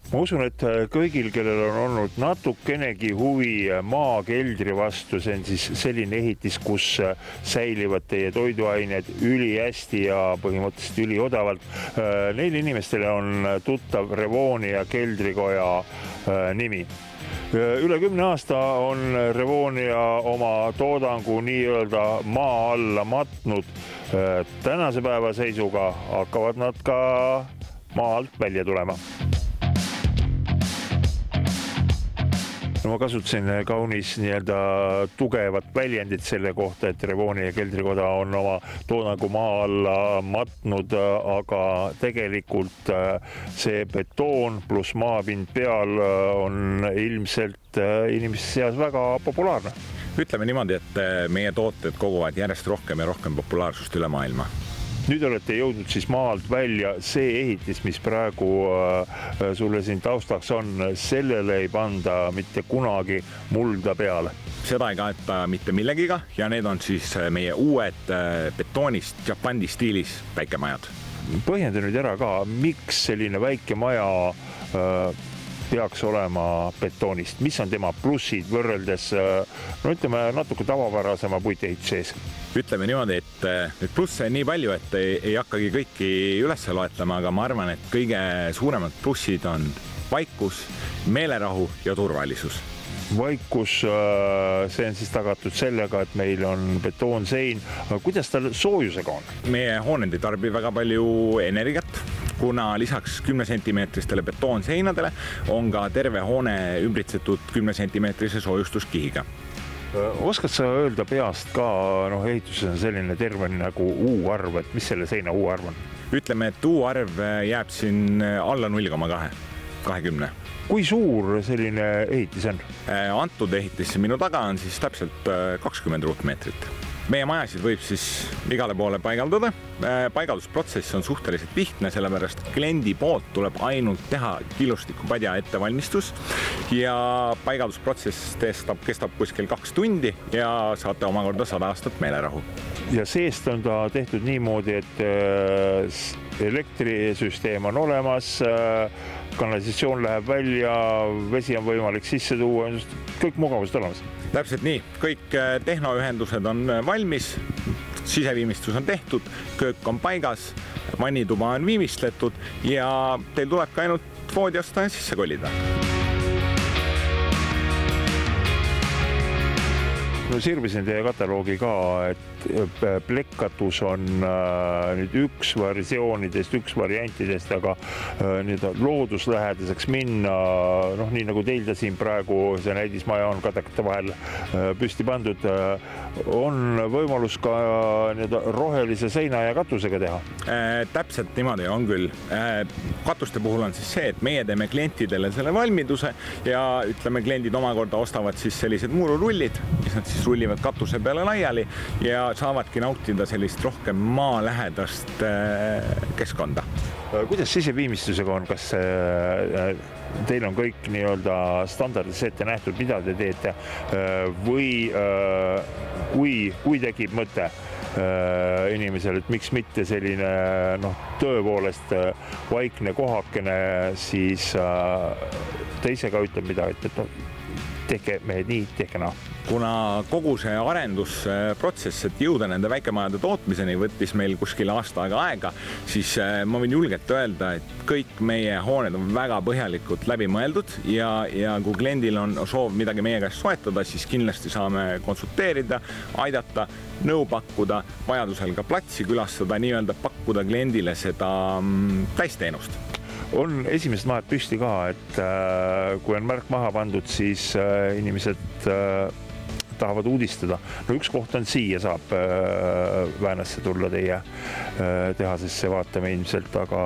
Ma usun, et kõigil, kellel on olnud natukenegi huvi maakeldri vastu, see on siis selline ehitis, kus säilivad teie toiduained ülihästi ja põhimõtteliselt üliodavalt. Neil inimestele on tuttav Revonia keldrikoja nimi. Üle 10 aasta on Revonia oma toodangu nii-öelda maa alla matnud. Tänase päeva seisuga hakkavad nad ka maa alt välja tulema. Ma kasutasin kaunis nii-öelda tugevat väljendit selle kohta, et Revonia keldrikoda on oma toodangu maa alla matnud, aga tegelikult see betoon pluss maapind peal on ilmselt inimeste seas väga populaarne. Ütleme niimoodi, et meie tooted koguvad järjest rohkem ja rohkem populaarsust üle maailma. Nüüd olete jõudnud siis maalt välja see ehitis, mis praegu sulle siin taustaks on, sellele ei panda mitte kunagi mulda peale. Seda ei kaeta mitte millegiga ja need on siis meie uued betoonist Japani stiilis väikemajad. Põhjenda nüüd ära ka, miks selline väike maja peaks olema betoonist? Mis on tema plussid võrreldes, no ütleme, natuke tavapärasema puitehituse ees? Ütleme niimoodi, et nüüd plusse on nii palju, et ei hakkagi kõiki üles loetlema, aga ma arvan, et kõige suuremad plussid on vaikus, meelerahu ja turvalisus. Vaikus, see on siis tagatud sellega, et meil on betoonsein. Kuidas tal soojusega on? Meie hooned ei tarbi väga palju energiat, kuna lisaks 10 sentimeetristele betoonseinadele on ka terve hoone ümbritsetud 10 sentimeetrise soojustuskihiga. Oskad sa öelda peast ka, ehituses on selline termin nagu U-arv, et mis selle seina U-arv on? Ütleme, et U-arv jääb siin alla 0,20. Kui suur selline ehitis on? Antud ehitis minu taga on siis täpselt 20 ruutmeetrit. Meie majasid võib siis igale poole paigaldada. Paigaldusprotsess on suhteliselt lihtne, sellepärast kliendi poolt tuleb ainult teha kilustikupadja ettevalmistus ja paigaldusprotsess kestab kuskil 2 tundi ja saate omakorda 100 aastat meelerahu. Ja seest on ta tehtud niimoodi, et elektrisüsteem on olemas, kanalisatsioon läheb välja, vesi on võimalik sisse tuua, kõik mugavused olemas. Täpselt nii, kõik tehnoühendused on valmis, siseviimistus on tehtud, köök on paigas, vannituba on viimistletud ja teil tuleb ka ainult voodi osta ja sisse kolida. Sirvisin teie kataloogi ka, et plekkatus on nüüd üks versioonidest, üks variantidest, aga looduslähedaseks minna, nii nagu teil ta siin praegu, see näidismaja on katakate vahel püsti pandud, on võimalus ka rohelise seina ja katusega teha? Täpselt niimoodi on küll. Katuste puhul on siis see, et meie teeme klientidele selle valmiduse ja ütleme, kliendid omakorda ostavad siis sellised muururullid, mis nad siis rullivad katuse peale laiali ja saavadki nautida sellist rohkem maalähedast keskkonda. Kuidas siseviimistusega on? Kas teil on kõik nii-öelda standardis ette nähtud, mida te teete või kui tekib mõte inimesel, et miks mitte selline tõepoolest vaikne kohakene, siis teisega ütleb midagi, et tehke mehed nii, tehke naa. Kuna kogu see arendusprotsess, et jõuda nende väikemajade tootmiseni, võttis meil kuskil aasta aega, siis ma võin julgelt öelda, et kõik meie hooned on väga põhjalikult läbi mõeldud ja kui kliendil on soov midagi meie käest soetada, siis kindlasti saame konsulteerida, aidata, nõu pakkuda, vajadusel ka platsi külastada, nii-öelda pakkuda kliendile seda täisteenust. On esimesed majad püsti ka, et kui on märk maha pandud, siis inimesed tahavad uudistada. Üks koht on siia, saab Väänasse tulla teie tehasesse, vaatame ilmselt, aga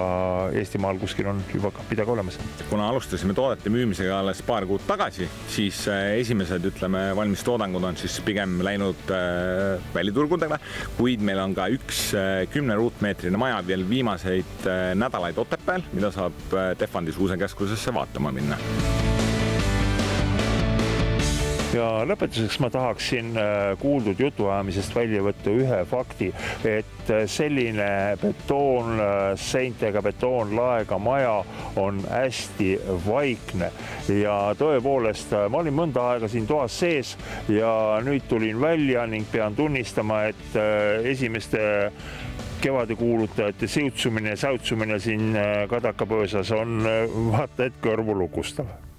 Eestimaal kuskil on juba midagi olemas. Kuna alustasime toodete müümisega alles paar kuud tagasi, siis esimesed, valmis toodangud on siis pigem läinud väliturgudele, kuid meil on ka üks 10 ruutmeetrine maja veel viimaseid nädalaid Otepääl, mida saab Tehvandi Suusekeskusesse vaatama minna. Ja lõpetuseks ma tahaksin kuuldud jutuajamisest välja võtta ühe fakti, et selline betoonseintega, betoonlaega maja on hästi vaikne ja tõepoolest ma olin mõnda aega siin toas sees ja nüüd tulin välja ning pean tunnistama, et esimeste kevadekuulutajate siutsumine ja säutsumine siin Kadakapõõsas on vaata et kõrvulukustav.